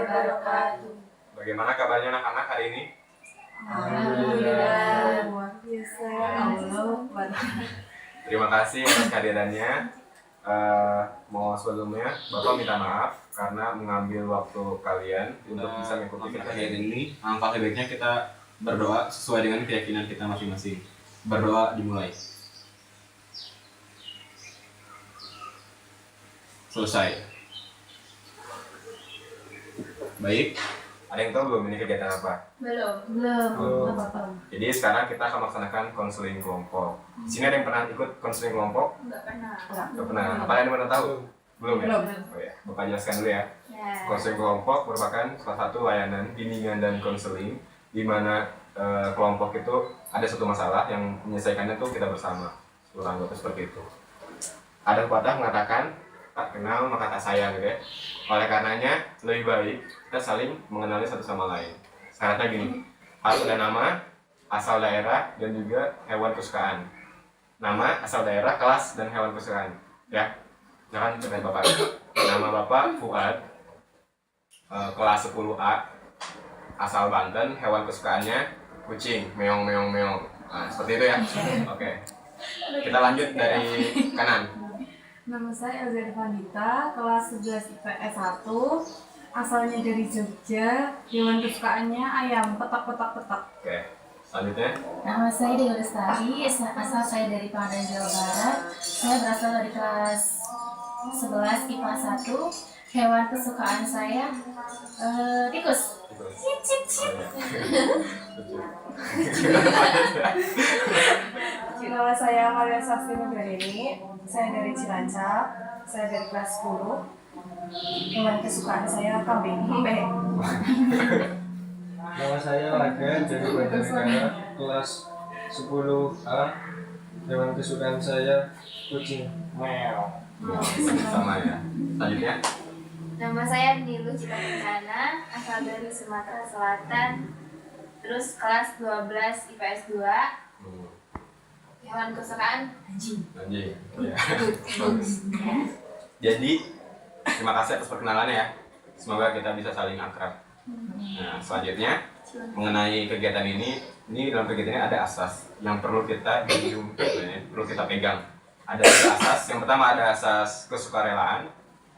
wabarakatuh. Bagaimana kabarnya anak-anak hari ini? Alhamdulillah. Luar biasa. Terima kasih atas kehadirannya. Mau sebelumnya Bapak minta maaf karena mengambil waktu kalian untuk bisa mengikuti kajian ini. Alangkah baiknya kita berdoa sesuai dengan keyakinan kita masing-masing. Berdoa dimulai. Selesai. Baik. Ada yang tahu belum ini kegiatan apa? Belum. Jadi sekarang kita akan melaksanakan konseling kelompok. Di sini ada yang pernah ikut konseling kelompok? Enggak pernah. Nggak pernah. Apa yang pernah tahu? Belum ya? Belum. Oh ya, Bapak jelaskan dulu ya. Konseling kelompok merupakan salah satu layanan bimbingan dan konseling di mana kelompok itu ada satu masalah yang menyelesaikannya tuh kita bersama, seluruh anggota seperti itu. Ada pepatah mengatakan tak kenal maka tak sayang gitu ya. Oleh karenanya lebih baik kita saling mengenali satu sama lain. Syaratnya gini, harus ada nama, asal daerah, dan juga hewan kesukaan. Nama, asal daerah, kelas, dan hewan kesukaan. Ya, jangan dengan Bapak. Nama Bapak Fuad, kelas 10A, asal Banten, hewan kesukaannya kucing, meong meong meong. Nah, seperti itu ya. Oke. Kita lanjut dari kanan. Nama saya Elza Vanita, kelas 11 IPS 1, asalnya dari Jogja, hewan kesukaannya ayam, petak. Oke. Selanjutnya. Nama saya Dewi Lestari, asal saya dari Pangandaran, Jawa Barat. Saya berasal dari kelas 11 IPA 1. Hewan kesukaan saya tikus. Nama saya Maria Sasti Nugraini, saya dari Cilacap, saya dari kelas 10. Hewan kesukaan saya kambing. Nama saya Lagen dari Banjarnegara, kelas 10A. Hewan kesukaan saya kucing. Meow. Sama ya. Selanjutnya. Nama saya Nilu Cita Kencana, asal dari Sumatera Selatan. Terus kelas 12 IPS 2. Hewan kesukaan anjing. Anjing. Ya. Jadi terima kasih atas perkenalannya ya. Semoga kita bisa saling akrab. Nah, selanjutnya mengenai kegiatan ini dalam kegiatan ini ada asas yang perlu kita perlu kita pegang. Ada asas. Yang pertama ada asas kesukarelaan,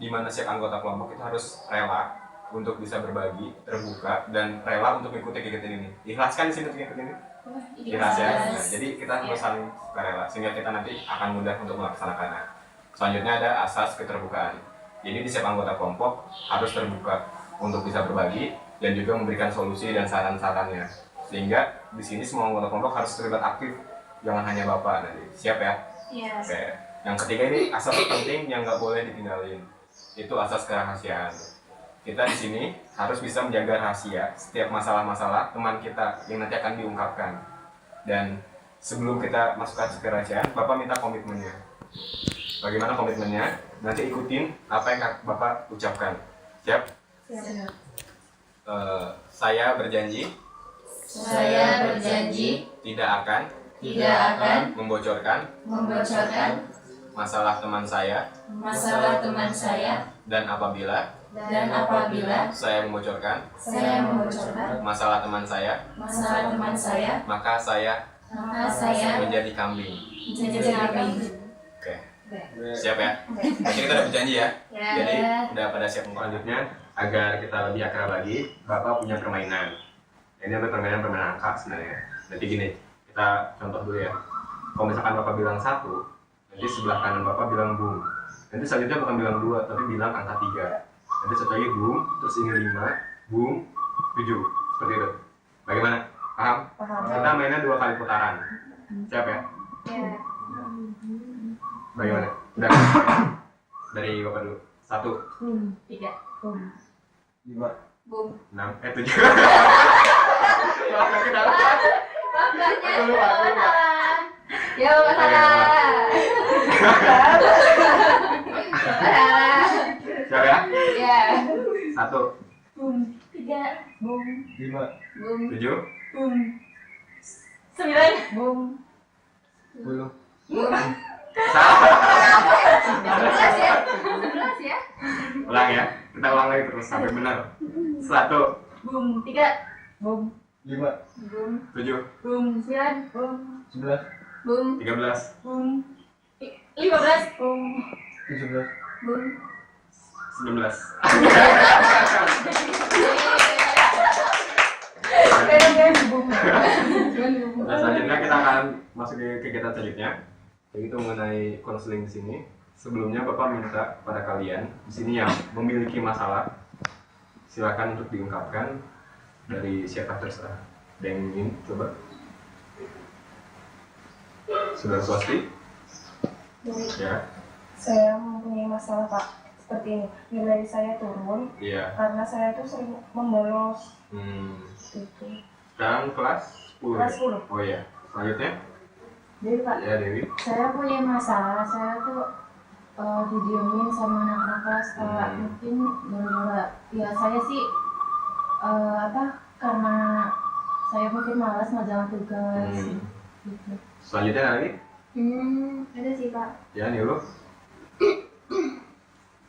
di mana setiap anggota kelompok itu harus rela untuk bisa berbagi, terbuka, dan rela untuk mengikuti kegiatan ini. Ikhlas kan di sini untuk kegiatan ini? Ikhlas ya. Nah, jadi kita harus saling sukarela sehingga kita nanti akan mudah untuk melaksanakannya. Selanjutnya ada asas keterbukaan. Jadi di setiap anggota kelompok harus terbuka untuk bisa berbagi dan juga memberikan solusi dan saran-sarannya. Sehingga di sini semua anggota kelompok harus terlibat aktif, jangan hanya Bapak nanti. Siap ya? Iya. Oke. Yang ketiga ini asas penting yang nggak boleh ditinggalin. Itu asas kerahasiaan. Kita di sini harus bisa menjaga rahasia setiap masalah-masalah teman kita yang nanti akan diungkapkan. Dan sebelum kita masukkan ke kerahasiaan, Bapak minta komitmennya. Bagaimana komitmennya? Nanti ikutin apa yang Bapak ucapkan. Siap? Siap. Saya berjanji tidak akan membocorkan masalah teman saya dan apabila saya membocorkan masalah teman saya maka saya menjadi kambing. Oke. Siap ya? Berarti kita udah berjanji ya? Jadi udah pada siap. Selanjutnya agar kita lebih akrab lagi, Bapak punya permainan. Ini adalah permainan angka sebenarnya. Nanti gini, kita contoh dulu ya. Kalau misalkan Bapak bilang 1, nanti sebelah kanan Bapak bilang boom. Nanti selanjutnya bukan bilang 2, tapi bilang angka 3. Nanti satu lagi boom, terus ini 5, boom, 7. Seperti itu. Bagaimana? Paham? Kita mainnya 2 kali putaran. Siap ya? Iya. Bagaimana? Udah? Dari Bapak dulu. 1, 3. 5. Boom. 6, 7. Bapaknya salah. Ya, Bapak salah. Siap ya? Iya. 1, Boom. 3. Boom. 5. Boom. 7. Boom. 9. Boom. 10. Boom. Salah. 11 ya. 11 ya. Ulang ya. Kita ulang lagi terus sampai benar. 1, Boom. 3. Boom. 5, Boom. 7, Boom. 9. Boom. 11, Boom. 13, Boom. 15. Boom. 17. Boom. 19. Boom. Nah, selanjutnya kita akan masuk ke kegiatan selanjutnya, yaitu mengenai konseling di sini. Sebelumnya Bapak minta pada kalian di sini yang memiliki masalah, silakan untuk diungkapkan dari siapa terserah. Ada yang ingin coba? Saudara Swasti? Ya, Saya mempunyai masalah Pak, seperti ini. Nilai saya turun iya. karena saya tuh sering membolos. Gitu. Sekarang kelas 10. Kelas 10. Oh iya. Selanjutnya? Jadi Pak, Ya Dewi. saya punya masalah, saya tuh didiemin sama anak-anak kelas kayak mungkin gara-gara ya saya sih karena saya mungkin malas ngerjain tugas gitu. Selanjutnya lagi? Ada sih Pak. Ya nih lu.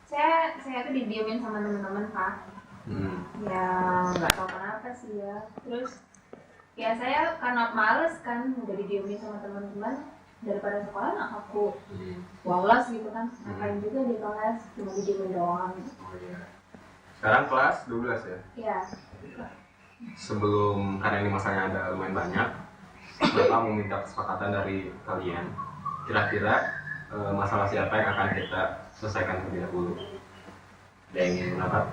Saya tuh didiemin sama teman-teman Pak. Ya nggak tahu kenapa sih ya. Terus ya saya karena males kan udah didiemin sama teman-teman, daripada sekolah aku bolos gitu kan, ngapain juga di kelas cuma didiemin doang. Oh iya. Sekarang kelas 12 ya? Iya. Sebelum, karena ini masanya ada lumayan banyak, Bapak meminta kesepakatan dari kalian. Kira-kira masalah siapa yang akan kita selesaikan terlebih dahulu? Ada yang ingin mendapat?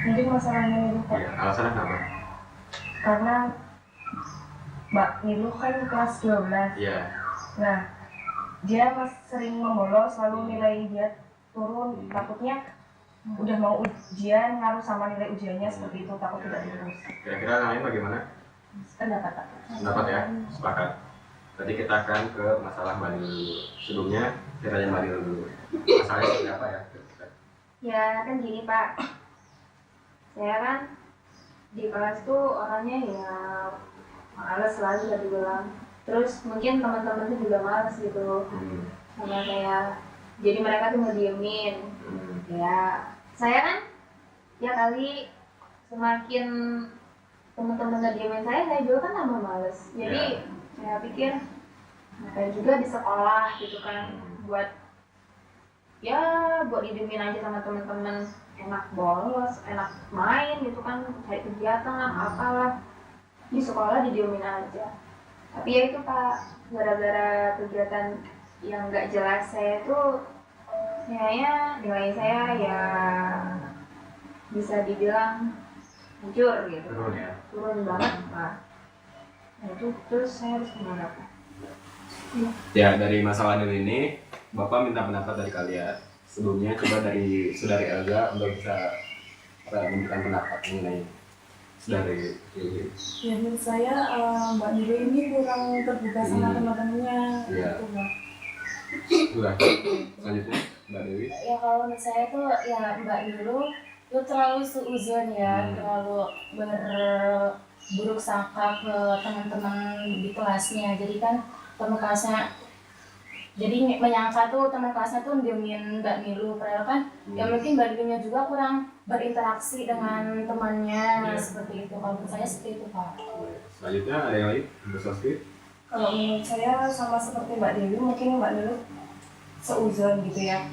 Mungkin masalahnya ini Pak, Iya, alasannya kenapa? karena Mbak Nilu kan kelas 12. Iya. Nah, dia sering membolos, lalu nilai dia turun. Takutnya udah mau ujian ngaruh sama nilai ujiannya, seperti itu, takut tidak lulus. Kira-kira yang lain bagaimana? Pendapat Pak. Pendapat ya? Sepakat. Tadi kita akan ke masalah Mbak Nilu dulu. Sebelumnya kita tanya Mbak Nilu dulu. Masalahnya seperti apa ya? Ya kan gini Pak, saya kan di kelas tuh orangnya ya males lah bisa dibilang. Terus mungkin teman-teman tuh juga males gitu sama saya. Jadi mereka tuh ngediemin. Ya saya kan ya kali semakin teman-teman ngediemin saya juga kan tambah males. Jadi saya pikir ngapain juga di sekolah gitu kan, buat didiemin aja sama teman-teman, enak bolos, enak main gitu kan, cari kegiatan lah apalah, di sekolah didiemin aja. Tapi ya itu Pak, gara-gara kegiatan yang nggak jelas saya tuh kayaknya nilai saya ya bisa dibilang hancur gitu. Turun ya? Turun banget Pak. Nah itu terus saya harus gimana Pak? Ya, dari masalah ini Bapak minta pendapat dari kalian. Sebelumnya coba dari Saudari Elza untuk bisa memberikan pendapat mengenai Saudari ini. Ya, menurut saya Mbak Nilu ini kurang terbuka sama teman-temannya. Iya. Gitu, Mbak. Sudah. Selanjutnya Mbak Dewi. Ya kalau menurut saya tuh ya Mbak Nilu itu terlalu suuzon ya, terlalu berburuk sangka ke teman-teman di kelasnya. Jadi kan teman kelasnya jadi menyangka tuh teman kelasnya tuh diemin Mbak Nilu, padahal kan ya mungkin Mbak Nilunya juga kurang berinteraksi dengan temannya seperti itu. Kalau menurut saya seperti itu Pak. Selanjutnya ada yang lain? Mbak Soski? Kalau menurut saya sama seperti Mbak Dewi, mungkin Mbak Nilu seuzon gitu ya.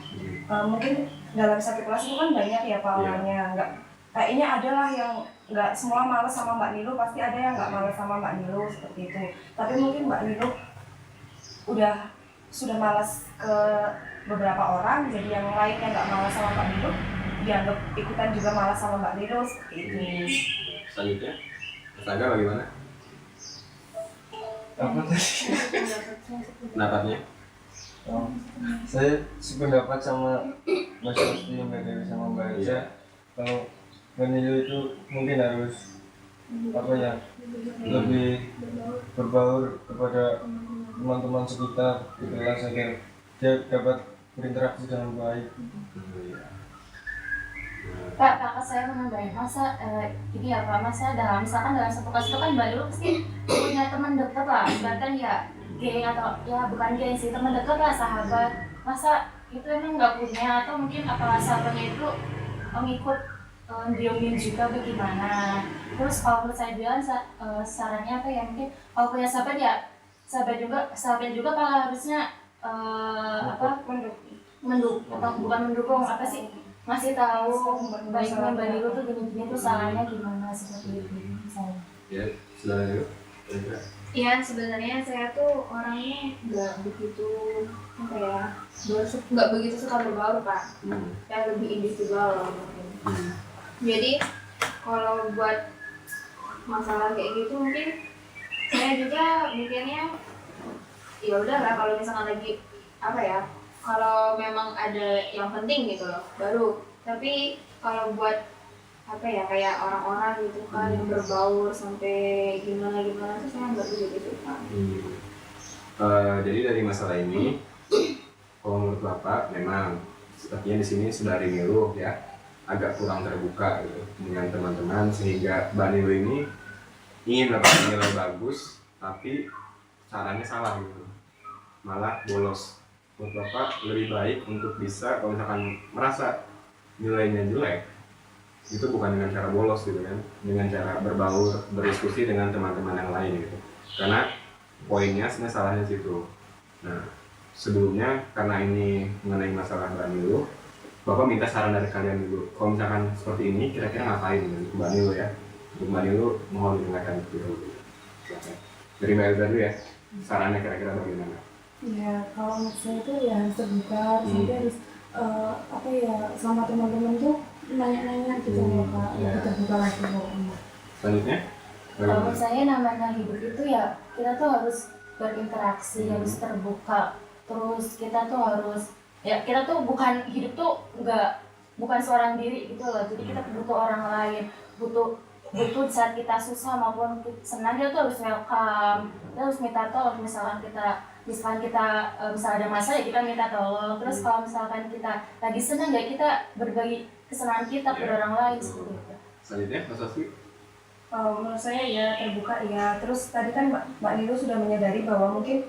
Mungkin dalam satu kelas itu kan banyak ya Pak orangnya, nggak kayaknya ada lah yang nggak semua malas sama Mbak Nilu, pasti ada yang nggak malas sama Mbak Nilu seperti itu. Tapi mungkin Mbak Nilu sudah malas ke beberapa orang, jadi yang lain yang nggak malas sama Mbak Nilu dianggap ikutan juga malas sama Mbak Nilu seperti itu. Selanjutnya Mas Aga bagaimana Apa tadi? pendapatnya? Oh, saya sependapat sama Mas Rusdi, Mbak Dewi sama Mbak Elza. Kalau Mbak Nilu itu mungkin harus lebih berbaur kepada teman-teman sekitar di kelas agar dia dapat berinteraksi dengan baik. Pak, kakak saya menambahin masa ini ya Pak, misalkan dalam satu kelas itu kan Mbak Nilu pasti punya teman dekat lah, bahkan ya geng atau ya bukan geng sih, teman dekat lah, sahabat. Masa itu emang nggak punya, atau mungkin apa sahabatnya itu ngikut diemin juga bagaimana. Terus kalau menurut saya bilang sarannya apa ya, mungkin kalau punya sahabat ya sahabat juga kalau harusnya bukan mendukung apa sih, masih tahu baiknya Mbak Nilu tuh gini-gini tuh salahnya gimana, seperti itu misalnya. Ya, silakan dulu. Iya, sebenarnya saya tuh orangnya nggak begitu apa ya, nggak begitu suka berbaur Pak. Saya lebih individual lah mungkin. Jadi kalau buat masalah kayak gitu mungkin saya juga mikirnya ya udahlah, kalau misalkan lagi apa ya, kalau memang ada yang penting gitu loh baru. Tapi kalau buat apa ya, kayak orang-orang gitu kan yang berbaur sampai gimana tuh saya nggak begitu suka. Jadi dari masalah ini, kalau menurut Bapak memang sepertinya di sini saudari Nilu ya agak kurang terbuka gitu dengan teman-teman, sehingga Mbak Nilu ini ingin mendapatkan nilai bagus tapi caranya salah gitu, malah bolos. Menurut Bapak lebih baik untuk bisa, kalau misalkan merasa nilainya jelek, itu bukan dengan cara bolos gitu kan, dengan cara berbaur, berdiskusi dengan teman-teman yang lain gitu. Karena poinnya sebenarnya salahnya di situ. Nah, sebelumnya karena ini mengenai masalah Mbak Nilu, Bapak minta saran dari kalian dulu. Kalau misalkan seperti ini, kira-kira ngapain dengan Mbak Nilu ya? Untuk Mbak Nilu, mohon didengarkan dulu. Dari Mbak Elza dulu ya, sarannya kira-kira bagaimana? Ya, kalau menurut saya itu ya harus terbuka, sampai harus apa ya, sama teman-teman tuh nanya-nanya gitu loh Kak, lebih terbuka lagi pokoknya. Selanjutnya? Kalau menurut saya namanya hidup itu ya kita tuh harus berinteraksi, harus terbuka. Terus kita tuh harus, ya kita tuh bukan hidup tuh bukan seorang diri gitu loh. Jadi kita butuh orang lain, butuh saat kita susah maupun senang, kita tuh harus welcome. Kita harus minta tolong, misalkan kita bisa ada masalah ya kita minta tolong. Terus kalau misalkan kita lagi senang ya kita berbagi kesenangan kita kepada orang lain seperti itu. Selanjutnya, Mas Aswi? Menurut saya ya terbuka ya. Terus tadi kan Mbak Nilu sudah menyadari bahwa mungkin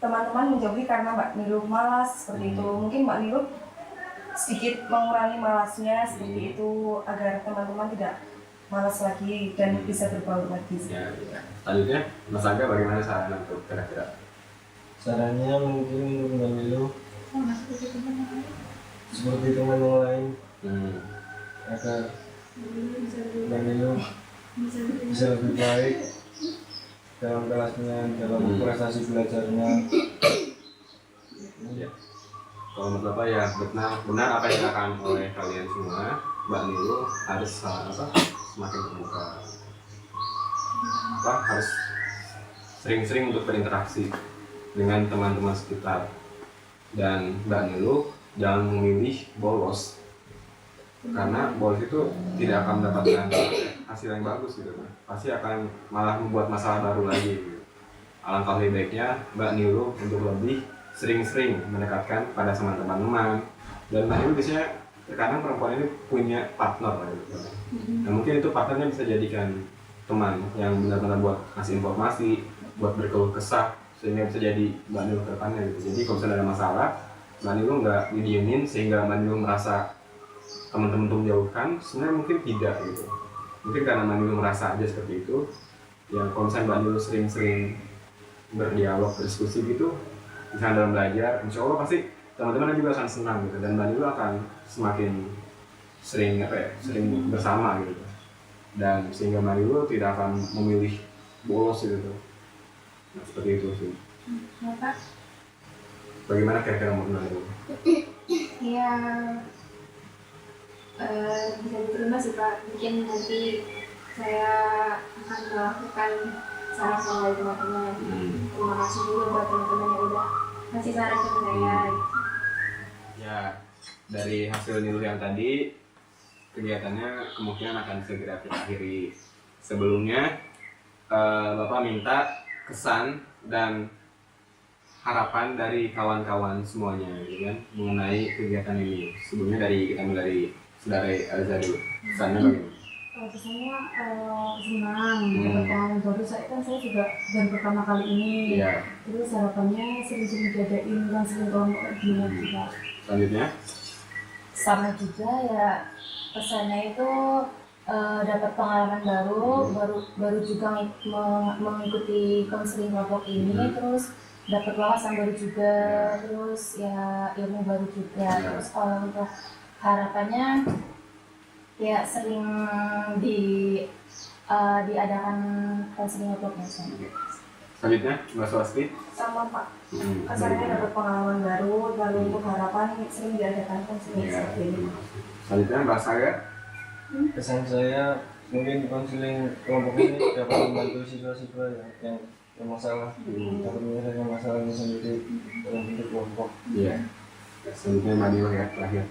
teman-teman menjauhi karena Mbak Nilu malas seperti itu. Mungkin Mbak Nilu sedikit mengurangi malasnya seperti itu agar teman-teman tidak malas lagi dan bisa berbaur lagi. Ya. Selanjutnya, Mas Aga bagaimana saran untuk kira-kira? Sarannya mungkin untuk Mbak Nilu seperti teman yang lain, agar Mbak Nilu bisa lebih baik dalam kelasnya, dalam prestasi belajarnya. Ya. Kalau menurut Bapak ya benar apa yang dikatakan oleh kalian semua, Mbak Nilu harus semakin terbuka, harus sering-sering untuk berinteraksi dengan teman-teman sekitar, dan Mbak Nilu jangan memilih bolos, karena bolos itu tidak akan mendapatkan hasil yang bagus gitu kan, pasti akan malah membuat masalah baru lagi gitu. Alangkah lebih baiknya Mbak Nilu untuk lebih sering-sering mendekatkan pada teman-teman, dan Mbak Nilu biasanya terkadang perempuan ini punya partner gitu. Nah mungkin itu partnernya bisa jadikan teman yang benar-benar buat kasih informasi, buat berkeluh kesah, sehingga bisa jadi Mbak Nilu ke depannya gitu. Jadi kalau misalnya ada masalah, Mbak Nilu nggak didiemin sehingga Mbak Nilu merasa teman-teman tuh menjauhkan, sebenarnya mungkin tidak gitu. Mungkin karena Mbak Nilu merasa aja seperti itu. Ya kalau misalnya Mbak Nilu sering-sering berdialog, berdiskusi gitu, misalnya dalam belajar, insya Allah pasti teman-teman juga akan senang gitu, dan Mbak Nilu akan semakin sering sering bersama gitu, dan sehingga Mbak Nilu tidak akan memilih bolos gitu. Nah, seperti itu sih. Apa? Bagaimana kira-kira menurut Mbak Nilu? Ya bisa diterima sih Pak. Mungkin nanti saya akan melakukan saran-saran dari teman-teman. Terima kasih juga buat teman-teman yang udah kasih saran ke saya. Ya, dari hasil Nilu yang tadi, kegiatannya kemungkinan akan segera kita akhiri. Sebelumnya, Bapak minta kesan dan harapan dari kawan-kawan semuanya, gitu kan, mengenai kegiatan ini. Sebelumnya kita mulai dari saudara Elza dulu. Kesannya bagaimana? Kesannya senang dapat pengalaman baru. Saya juga baru pertama kali ini. Iya. Terus harapannya sering-sering jagain kan, sering kelompok juga. Selanjutnya? Sama juga ya, kesannya itu dapat pengalaman baru juga mengikuti konseling kelompok ini, terus dapat wawasan baru juga, terus ya ilmu baru juga. Terus kalau untuk harapannya ya sering diadakan konseling kelompoknya. Selanjutnya Mbak Swasti. Sama Pak. Kesannya dapat pengalaman baru, lalu untuk harapan sering diadakan konseling seperti ini. Selanjutnya Mbak Saga. Kesan saya mungkin konseling kelompok ini dapat membantu siswa-siswa yang masalah dapat menyelesaikan masalahnya sendiri dalam bentuk kelompok. Iya. Selanjutnya Mbak Dio ya terakhir.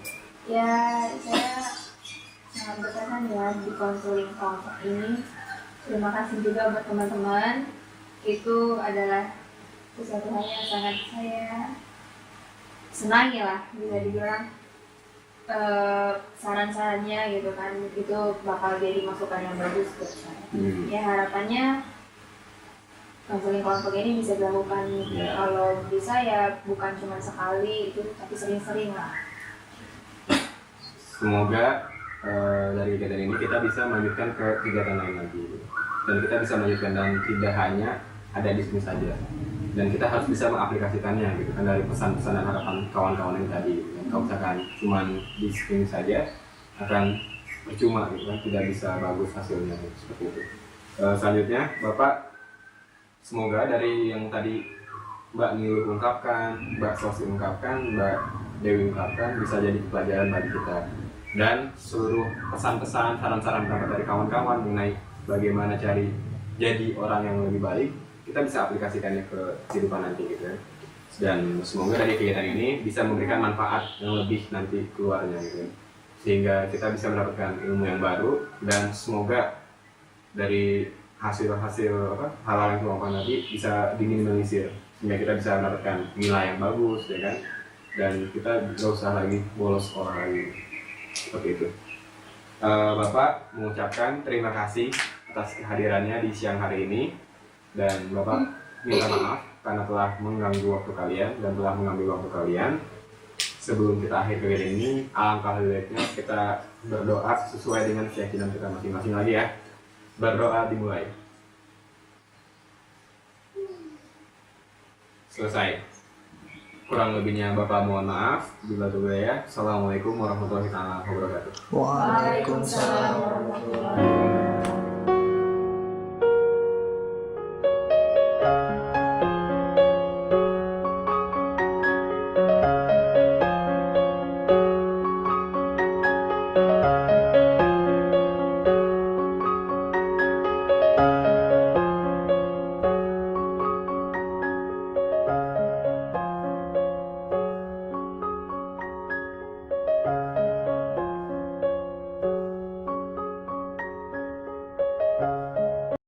Ya, saya sangat berkesan ya di konseling kelompok ini. Terima kasih juga buat teman-teman. Itu adalah sesuatu hal yang sangat saya senangi lah, bisa dibilang. Saran-sarannya gitu kan, itu bakal jadi masukan yang bagus buat saya. Ya harapannya konseling kelompok ini bisa dilakukan kalau bisa ya bukan cuma sekali itu, tapi sering-sering lah. Semoga dari kegiatan ini kita bisa melanjutkan ke kegiatan lain lagi, dan kita bisa melanjutkan dan tidak hanya ada di sini saja, dan kita harus bisa mengaplikasikannya gitu kan, dari pesan-pesan dan harapan kawan-kawan yang tadi. Kalau misalkan cuma di sini saja akan percuma gitu kan, tidak bisa bagus hasilnya seperti itu. Selanjutnya Bapak, semoga dari yang tadi Mbak Nilu ungkapkan, Mbak Swasti ungkapkan, Mbak Dewi ungkapkan bisa jadi pelajaran bagi kita, dan seluruh pesan-pesan, saran-saran pendapat dari kawan-kawan mengenai bagaimana cari jadi orang yang lebih baik, kita bisa aplikasikannya ke kehidupan nanti gitu ya. Dan semoga dari kegiatan ini bisa memberikan manfaat yang lebih nanti keluarnya gitu ya. Sehingga kita bisa mendapatkan ilmu yang baru, dan semoga dari hasil-hasil hal-hal yang kelompok nanti bisa diminimalisir, sehingga kita bisa mendapatkan nilai yang bagus ya kan, dan kita tidak usah lagi bolos sekolah lagi seperti itu. Bapak mengucapkan terima kasih atas kehadirannya di siang hari ini, dan Bapak minta maaf karena telah mengganggu waktu kalian dan telah mengambil waktu kalian. Sebelum kita akhir kegiatan ini, alangkah lebih baiknya kita berdoa sesuai dengan keyakinan kita masing-masing lagi ya. Berdoa dimulai. Selesai. Kurang lebihnya Bapak mohon maaf. Bila ya. Assalamualaikum warahmatullahi wabarakatuh. Waalaikumsalam warahmatullahi wabarakatuh.